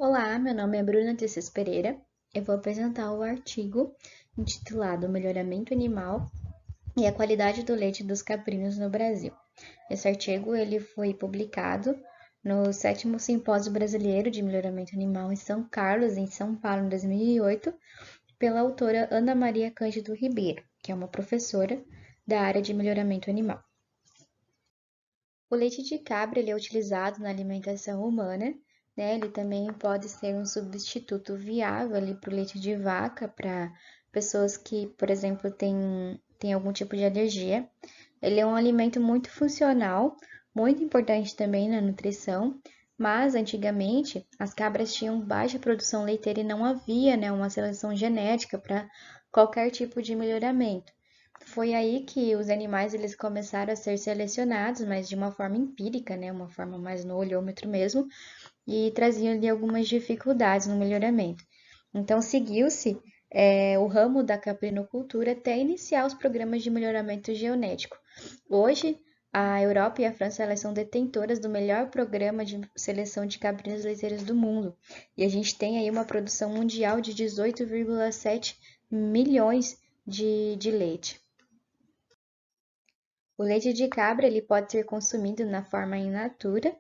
Olá, meu nome é Bruna Tessis Pereira. Eu vou apresentar o artigo intitulado Melhoramento Animal e a Qualidade do Leite dos Caprinos no Brasil. Esse artigo ele foi publicado no 7º Simpósio Brasileiro de Melhoramento Animal em São Carlos, em São Paulo, em 2008, pela autora Ana Maria Cândido Ribeiro, que é uma professora da área de melhoramento animal. O leite de cabra ele é utilizado na alimentação humana, né? Ele também pode ser um substituto viável para o leite de vaca, para pessoas que, por exemplo, têm algum tipo de alergia. Ele é um alimento muito funcional, muito importante também na nutrição, mas antigamente as cabras tinham baixa produção leiteira e não havia, né, uma seleção genética para qualquer tipo de melhoramento. Foi aí que os animais eles começaram a ser selecionados, mas de uma forma empírica, né, uma forma mais no olhômetro mesmo, e traziam ali algumas dificuldades no melhoramento. Então seguiu-se o ramo da caprinocultura até iniciar os programas de melhoramento genético. Hoje, a Europa e a França elas são detentoras do melhor programa de seleção de caprinos leiteiros do mundo. E a gente tem aí uma produção mundial de 18,7 milhões de leite. O leite de cabra ele pode ser consumido na forma in natura,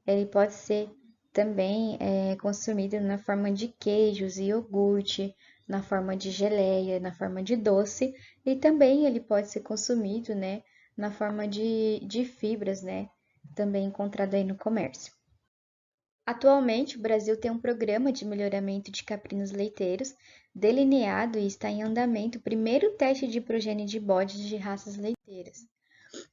ele pode ser também consumido na forma de queijos e iogurte, na forma de geleia, na forma de doce, e também ele pode ser consumido, né, na forma de fibras, né, também encontrado aí no comércio. Atualmente, o Brasil tem um programa de melhoramento de caprinos leiteiros delineado e está em andamento o primeiro teste de progênie de bodes de raças leiteiras.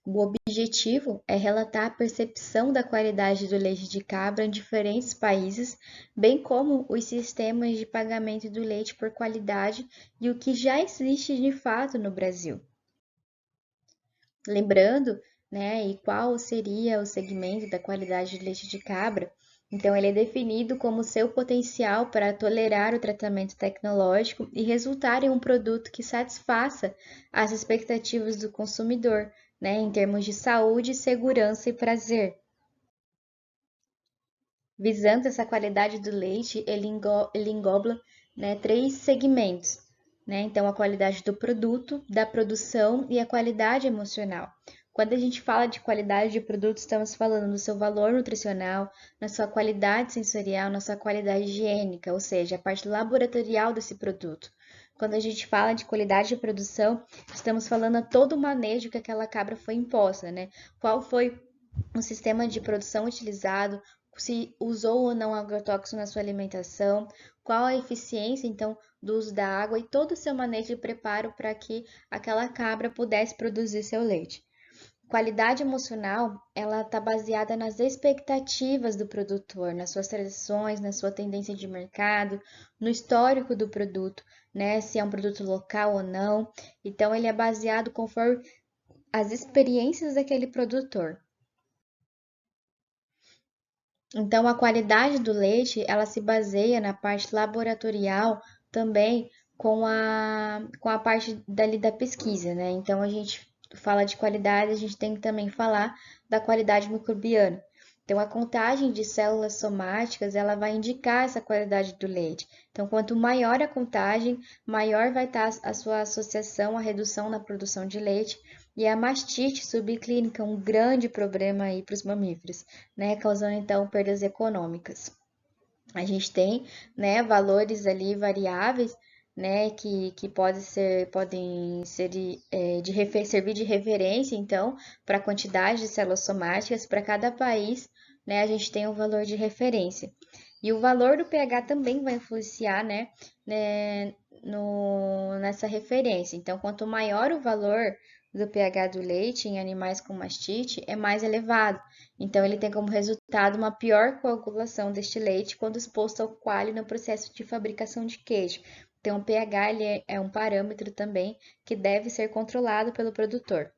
O objetivo é relatar a percepção da qualidade do leite de cabra em diferentes países, bem como os sistemas de pagamento do leite por qualidade e o que já existe de fato no Brasil. Lembrando, né, e qual seria o segmento da qualidade do leite de cabra? Então, ele é definido como seu potencial para tolerar o tratamento tecnológico e resultar em um produto que satisfaça as expectativas do consumidor, né, em termos de saúde, segurança e prazer. Visando essa qualidade do leite, ele engloba, né, três segmentos, né? Então, a qualidade do produto, da produção e a qualidade emocional. Quando a gente fala de qualidade de produto, estamos falando do seu valor nutricional, na sua qualidade sensorial, na sua qualidade higiênica, ou seja, a parte laboratorial desse produto. Quando a gente fala de qualidade de produção, estamos falando a todo o manejo que aquela cabra foi imposta, né? Qual foi o sistema de produção utilizado, se usou ou não agrotóxico na sua alimentação, qual a eficiência então do uso da água e todo o seu manejo de preparo para que aquela cabra pudesse produzir seu leite. Qualidade emocional, ela está baseada nas expectativas do produtor, nas suas seleções, na sua tendência de mercado, no histórico do produto, né? Se é um produto local ou não. Então, ele é baseado conforme as experiências daquele produtor. Então, a qualidade do leite, ela se baseia na parte laboratorial também com a parte dali da pesquisa, né? Então, a gente fala de qualidade, a gente tem que também falar da qualidade microbiana. Então, a contagem de células somáticas, ela vai indicar essa qualidade do leite. Então, quanto maior a contagem, maior vai estar a sua associação à redução na produção de leite e a mastite subclínica, um grande problema aí para os mamíferos, né, causando então perdas econômicas. A gente tem, né, valores ali variáveis, né, que podem ser servir de referência, então, para a quantidade de células somáticas para cada país, né, a gente tem um valor de referência. E o valor do pH também vai influenciar, né, nessa referência. Então, quanto maior o valor do pH do leite em animais com mastite, é mais elevado. Então, ele tem como resultado uma pior coagulação deste leite quando exposto ao coalho no processo de fabricação de queijo. Então, o pH ele é um parâmetro também que deve ser controlado pelo produtor.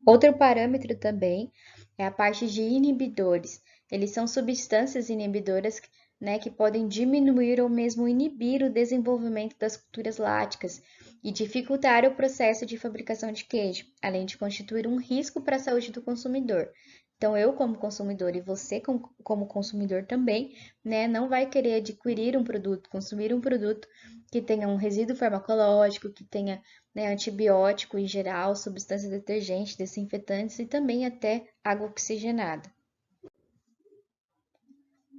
Outro parâmetro também é a parte de inibidores. Eles são substâncias inibidoras, né, que podem diminuir ou mesmo inibir o desenvolvimento das culturas láticas e dificultar o processo de fabricação de queijo, além de constituir um risco para a saúde do consumidor. Então, eu como consumidor e você como consumidor também, né, não vai querer adquirir um produto, consumir um produto que tenha um resíduo farmacológico, que tenha, né, antibiótico em geral, substância detergente, desinfetantes e também até água oxigenada.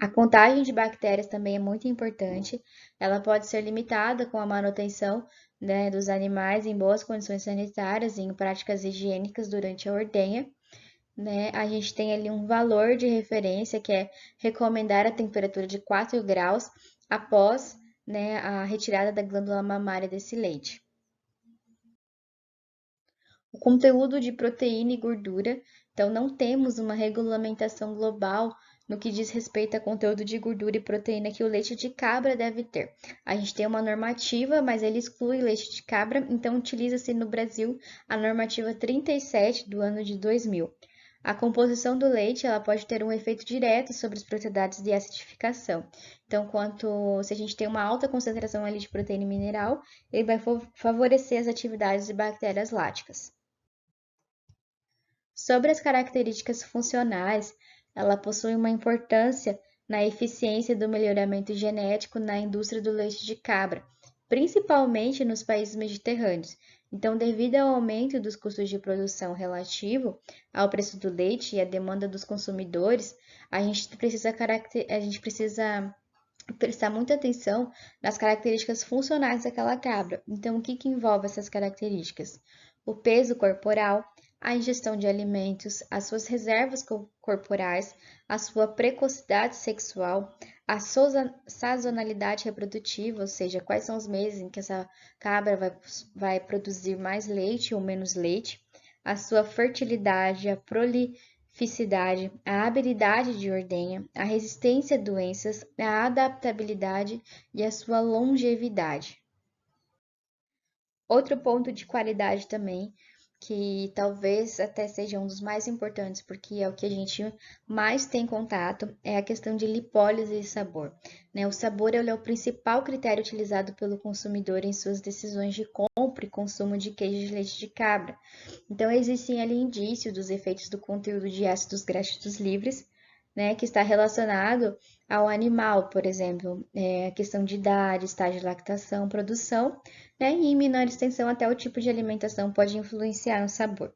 A contagem de bactérias também é muito importante. Ela pode ser limitada com a manutenção, né, dos animais em boas condições sanitárias e em práticas higiênicas durante a ordenha, né? A gente tem ali um valor de referência que é recomendar a temperatura de 4 graus após, né, a retirada da glândula mamária desse leite. O conteúdo de proteína e gordura, então não temos uma regulamentação global no que diz respeito a conteúdo de gordura e proteína que o leite de cabra deve ter. A gente tem uma normativa, mas ele exclui leite de cabra, então utiliza-se no Brasil a normativa 37 do ano de 2000. A composição do leite, ela pode ter um efeito direto sobre as propriedades de acidificação. Então, se a gente tem uma alta concentração ali de proteína mineral, ele vai favorecer as atividades de bactérias láticas. Sobre as características funcionais, ela possui uma importância na eficiência do melhoramento genético na indústria do leite de cabra, principalmente nos países mediterrâneos. Então, devido ao aumento dos custos de produção relativo ao preço do leite e à demanda dos consumidores, a gente precisa prestar muita atenção nas características funcionais daquela cabra. Então, o que que envolve essas características? O peso corporal, a ingestão de alimentos, as suas reservas corporais, a sua precocidade sexual, a sazonalidade reprodutiva, ou seja, quais são os meses em que essa cabra vai produzir mais leite ou menos leite, a sua fertilidade, a prolificidade, a habilidade de ordenha, a resistência a doenças, a adaptabilidade e a sua longevidade. Outro ponto de qualidade também, que talvez até seja um dos mais importantes, porque é o que a gente mais tem contato, é a questão de lipólise e sabor, né? O sabor é o principal critério utilizado pelo consumidor em suas decisões de compra e consumo de queijo de leite de cabra. Então, existem ali indícios dos efeitos do conteúdo de ácidos graxos livres, né, que está relacionado ao animal, por exemplo, a questão de idade, estágio de lactação, produção, né, e em menor extensão até o tipo de alimentação pode influenciar no sabor.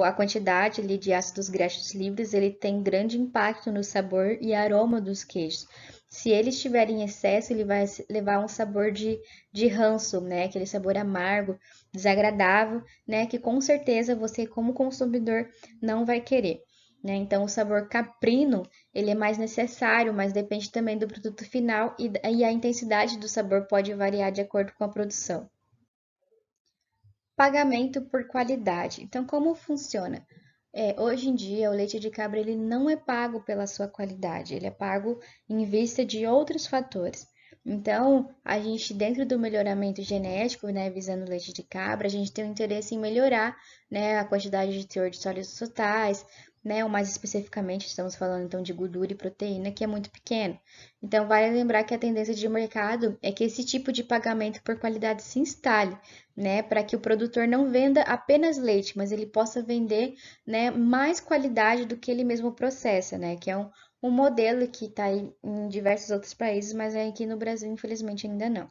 A quantidade ali, de ácidos graxos livres, ele tem grande impacto no sabor e aroma dos queijos. Se ele estiver em excesso, ele vai levar um sabor de ranço, né? Aquele sabor amargo, desagradável, né? Que com certeza você, como consumidor, não vai querer. Né? Então, o sabor caprino, ele é mais necessário, mas depende também do produto final e a intensidade do sabor pode variar de acordo com a produção. Pagamento por qualidade. Então, como funciona? Hoje em dia, o leite de cabra ele não é pago pela sua qualidade, ele é pago em vista de outros fatores. Então, a gente, dentro do melhoramento genético, né, visando o leite de cabra, a gente tem o interesse em melhorar, né, a quantidade de teor de sólidos totais, né, ou mais especificamente, estamos falando então de gordura e proteína, que é muito pequeno. Então, vale lembrar que a tendência de mercado é que esse tipo de pagamento por qualidade se instale, né, para que o produtor não venda apenas leite, mas ele possa vender, né, mais qualidade do que ele mesmo processa, né, que é um modelo que está em diversos outros países, mas aqui no Brasil, infelizmente, ainda não.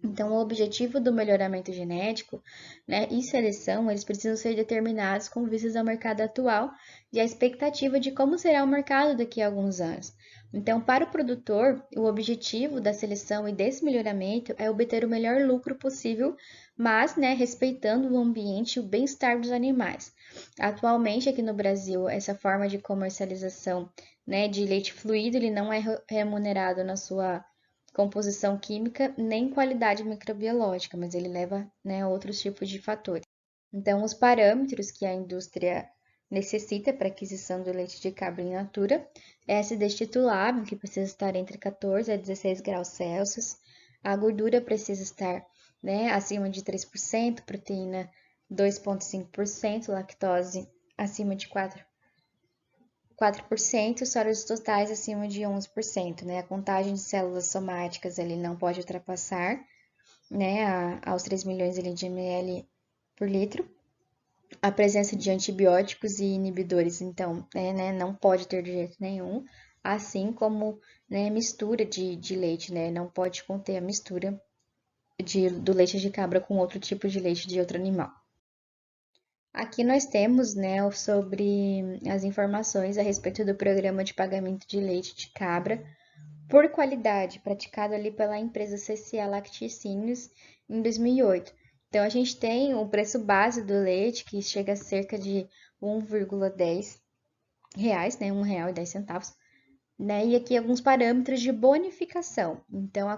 Então, o objetivo do melhoramento genético, né, e seleção, eles precisam ser determinados com vistas ao mercado atual e à expectativa de como será o mercado daqui a alguns anos. Então, para o produtor, o objetivo da seleção e desse melhoramento é obter o melhor lucro possível, mas, né, respeitando o ambiente e o bem-estar dos animais. Atualmente, aqui no Brasil, essa forma de comercialização, né, de leite fluido, ele não é remunerado na sua composição química nem qualidade microbiológica, mas ele leva, né, a outros tipos de fatores. Então, os parâmetros que a indústria necessita para aquisição do leite de cabra in natura é a acidez titulável, que precisa estar entre 14 a 16 graus Celsius, a gordura precisa estar, né, acima de 3%, proteína 2,5%, lactose acima de 4%, sólidos totais acima de 11%, né? A contagem de células somáticas ele não pode ultrapassar, né, aos 3 milhões de ml por litro. A presença de antibióticos e inibidores, então, né, não pode ter de jeito nenhum, assim como, né, mistura de leite, né, não pode conter a mistura do leite de cabra com outro tipo de leite de outro animal. Aqui nós temos, né, sobre as informações a respeito do programa de pagamento de leite de cabra por qualidade, praticado ali pela empresa CCA Lacticínios em 2008. Então, a gente tem o preço base do leite, que chega a cerca de 1,10 reais, né, R$ 1,10, né, e aqui alguns parâmetros de bonificação, então,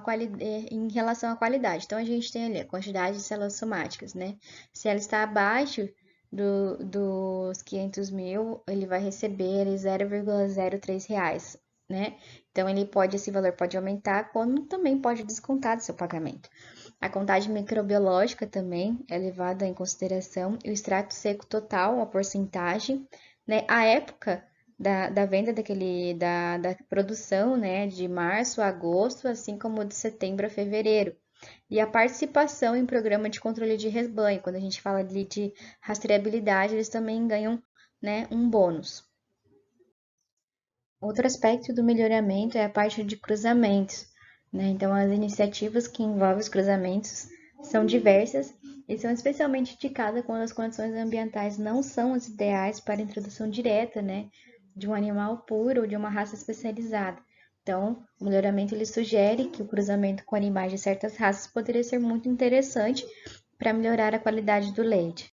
em relação à qualidade. Então, a gente tem ali a quantidade de células somáticas, né, se ela está abaixo dos 500 mil, ele vai receber R$ 0,03, né? Então, esse valor pode aumentar, como também pode descontar do seu pagamento. A contagem microbiológica também é levada em consideração, o extrato seco total, a porcentagem, né? A época da venda da produção, né? De março a agosto, assim como de setembro a fevereiro. E a participação em programa de controle de rebanho, quando a gente fala ali de rastreabilidade, eles também ganham, né, um bônus. Outro aspecto do melhoramento é a parte de cruzamentos, né? Então, as iniciativas que envolvem os cruzamentos são diversas e são especialmente indicadas quando as condições ambientais não são as ideais para a introdução direta, né, de um animal puro ou de uma raça especializada. Então, o melhoramento ele sugere que o cruzamento com animais de certas raças poderia ser muito interessante para melhorar a qualidade do leite.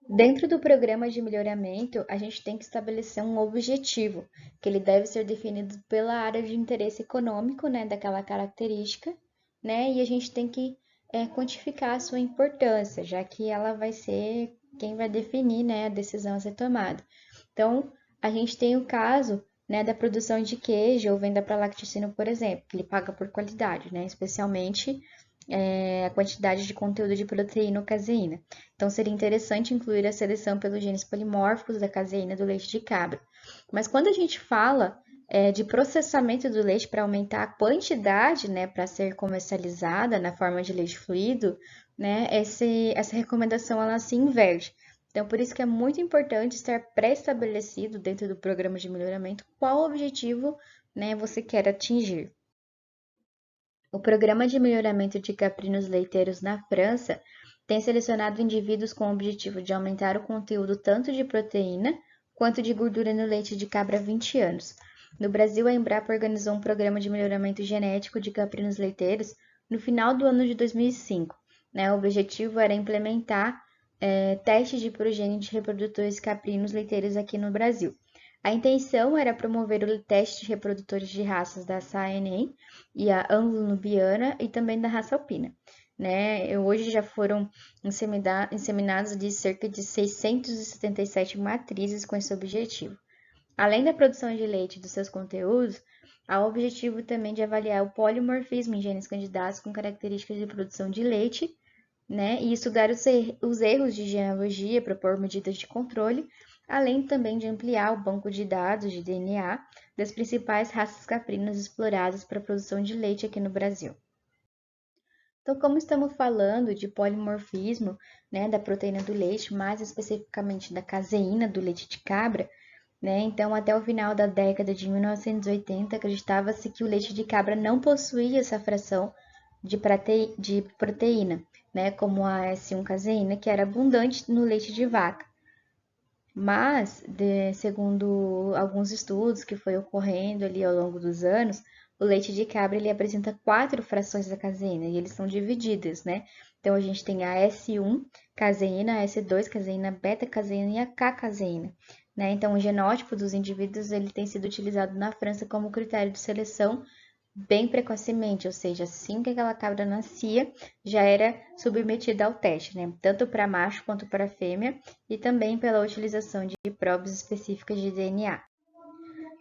Dentro do programa de melhoramento, a gente tem que estabelecer um objetivo, que ele deve ser definido pela área de interesse econômico, né, daquela característica, né, e a gente tem que quantificar a sua importância, já que ela vai ser quem vai definir, né, a decisão a ser tomada. Então, a gente tem o caso, né, da produção de queijo ou venda para lacticínio, por exemplo, que ele paga por qualidade, né, especialmente a quantidade de conteúdo de proteína ou caseína. Então, seria interessante incluir a seleção pelos genes polimórficos da caseína do leite de cabra. Mas quando a gente fala de processamento do leite para aumentar a quantidade, né, para ser comercializada na forma de leite fluido, né, essa recomendação ela se inverte. Então, por isso que é muito importante estar pré-estabelecido dentro do programa de melhoramento qual objetivo, né, você quer atingir. O Programa de Melhoramento de Caprinos Leiteiros na França tem selecionado indivíduos com o objetivo de aumentar o conteúdo tanto de proteína quanto de gordura no leite de cabra há 20 anos. No Brasil, a Embrapa organizou um programa de melhoramento genético de caprinos leiteiros no final do ano de 2005. Né? O objetivo era implementar testes de progênie de reprodutores caprinos leiteiros aqui no Brasil. A intenção era promover o teste de reprodutores de raças da Saanen e a anglo-nubiana e também da raça alpina. Né? Hoje já foram inseminadas de cerca de 677 matrizes com esse objetivo. Além da produção de leite e dos seus conteúdos, há o objetivo também de avaliar o polimorfismo em genes candidatos com características de produção de leite, né? E estudar os erros de genealogia, propor medidas de controle, além também de ampliar o banco de dados de DNA das principais raças caprinas exploradas para a produção de leite aqui no Brasil. Então, como estamos falando de polimorfismo, né, da proteína do leite, mais especificamente da caseína do leite de cabra, né, então até o final da década de 1980 acreditava-se que o leite de cabra não possuía essa fração de proteína, né, como a S1-caseína, que era abundante no leite de vaca. Mas, segundo alguns estudos que foi ocorrendo ali ao longo dos anos, o leite de cabra ele apresenta 4 frações da caseína e eles são divididas, né? Então a gente tem a S1 caseína, a S2 caseína, a beta caseína e a K caseína, né? Então o genótipo dos indivíduos ele tem sido utilizado na França como critério de seleção bem precocemente, ou seja, assim que aquela cabra nascia, já era submetida ao teste, né? Tanto para macho quanto para fêmea, e também pela utilização de provas específicas de DNA.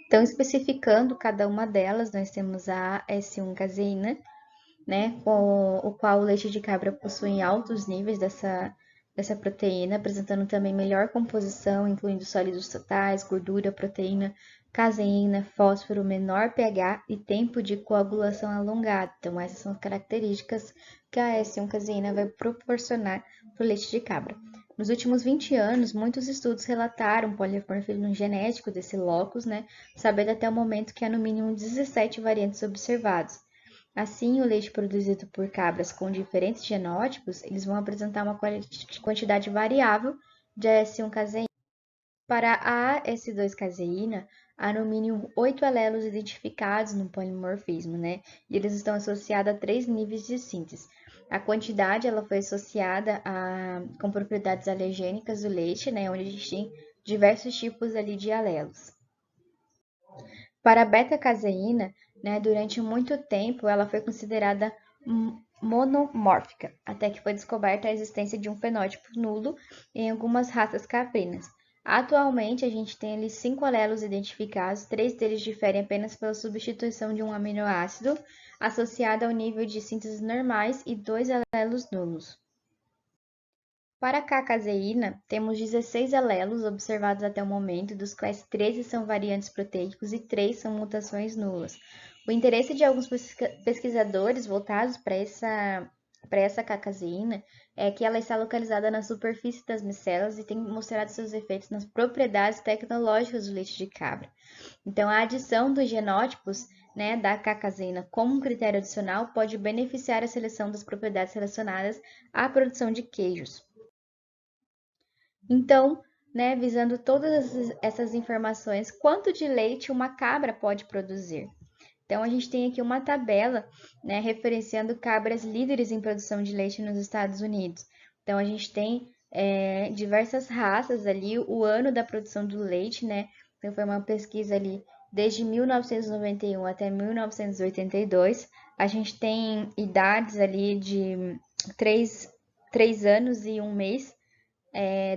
Então, especificando cada uma delas, nós temos a S1-caseína, né, com o qual o leite de cabra possui altos níveis dessa proteína, apresentando também melhor composição, incluindo sólidos totais, gordura, proteína, caseína, fósforo, menor pH e tempo de coagulação alongado. Então, essas são as características que a S1-caseína vai proporcionar para o leite de cabra. Nos últimos 20 anos, muitos estudos relataram o polimorfismo genético desse locus, né, sabendo até o momento que há no mínimo 17 variantes observados. Assim, o leite produzido por cabras com diferentes genótipos, eles vão apresentar uma quantidade variável de AS1-caseína. Para a AS2-caseína, há no mínimo 8 alelos identificados no polimorfismo, né? E eles estão associados a 3 níveis de síntese. A quantidade ela foi associada com propriedades alergênicas do leite, né? Onde a gente tem diversos tipos ali de alelos. Para a beta-caseína, né, durante muito tempo ela foi considerada monomórfica, até que foi descoberta a existência de um fenótipo nulo em algumas raças caprinas. Atualmente, a gente tem ali 5 alelos identificados, 3 deles diferem apenas pela substituição de um aminoácido associado ao nível de síntese normais e 2 alelos nulos. Para a K-caseína, temos 16 alelos observados até o momento, dos quais 13 são variantes proteicos e 3 são mutações nulas. O interesse de alguns pesquisadores voltados para essa K-caseína é que ela está localizada na superfície das micelas e tem mostrado seus efeitos nas propriedades tecnológicas do leite de cabra. Então, a adição dos genótipos, né, da K-caseína como um critério adicional pode beneficiar a seleção das propriedades relacionadas à produção de queijos. Então, né, visando todas essas informações, quanto de leite uma cabra pode produzir? Então, a gente tem aqui uma tabela, né, referenciando cabras líderes em produção de leite nos Estados Unidos. Então, a gente tem diversas raças ali, o ano da produção do leite, né? Então, foi uma pesquisa ali desde 1991 até 1982. A gente tem idades ali de 3 anos e 1 mês,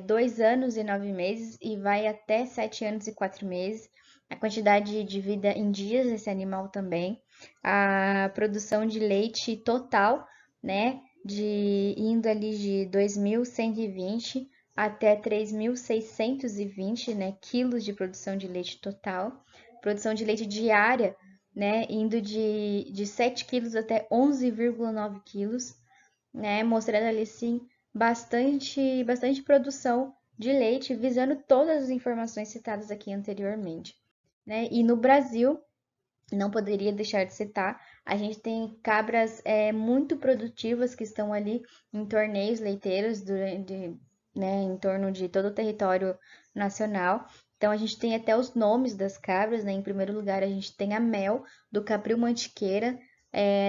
2 anos e 9 meses e vai até 7 anos e 4 meses. A quantidade de vida em dias desse animal também. A produção de leite total, né, indo ali de 2.120 até 3.620, né, quilos de produção de leite total. Produção de leite diária, né, indo de 7 quilos até 11,9 quilos, né, mostrando ali sim bastante produção de leite, visando todas as informações citadas aqui anteriormente, né? E no Brasil, não poderia deixar de citar, a gente tem cabras muito produtivas que estão ali em torneios leiteiros né, em torno de todo o território nacional. Então, a gente tem até os nomes das cabras, né? Em primeiro lugar, a gente tem a Mel, do Capril Mantiqueira,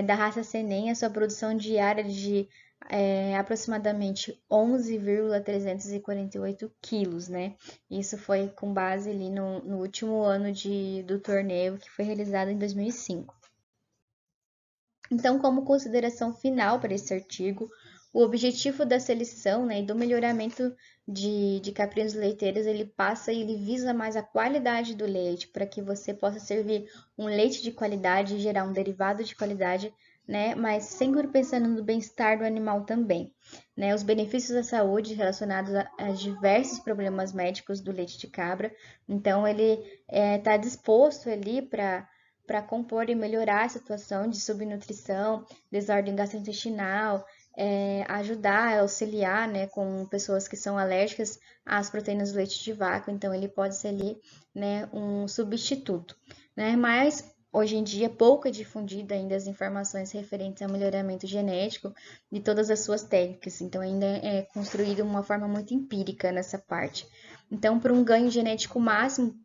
da raça Senem, a sua produção diária de aproximadamente 11,348 quilos, né? Isso foi com base ali no último ano do torneio, que foi realizado em 2005. Então, como consideração final para esse artigo, o objetivo da seleção, né, e do melhoramento de caprinos leiteiros, ele passa e ele visa mais a qualidade do leite, para que você possa servir um leite de qualidade e gerar um derivado de qualidade, né, mas sempre pensando no bem-estar do animal também, né, os benefícios da saúde relacionados a diversos problemas médicos do leite de cabra. Então, ele está disposto ali para compor e melhorar a situação de subnutrição, desordem gastrointestinal, ajudar, auxiliar, né, com pessoas que são alérgicas às proteínas do leite de vaca. Então, ele pode ser ali, né, um substituto, né, mas hoje em dia pouco é difundida ainda as informações referentes ao melhoramento genético de todas as suas técnicas. Então, ainda é construído uma forma muito empírica nessa parte. Então, para um ganho genético máximo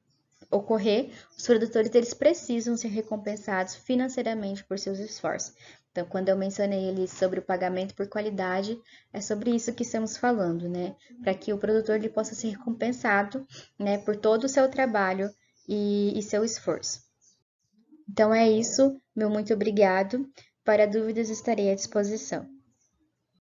ocorrer, os produtores eles precisam ser recompensados financeiramente por seus esforços. Então, quando eu mencionei ali sobre o pagamento por qualidade, é sobre isso que estamos falando, né? Para que o produtor ele possa ser recompensado, né, por todo o seu trabalho e seu esforço. Então é isso, meu muito obrigado. Para dúvidas estarei à disposição.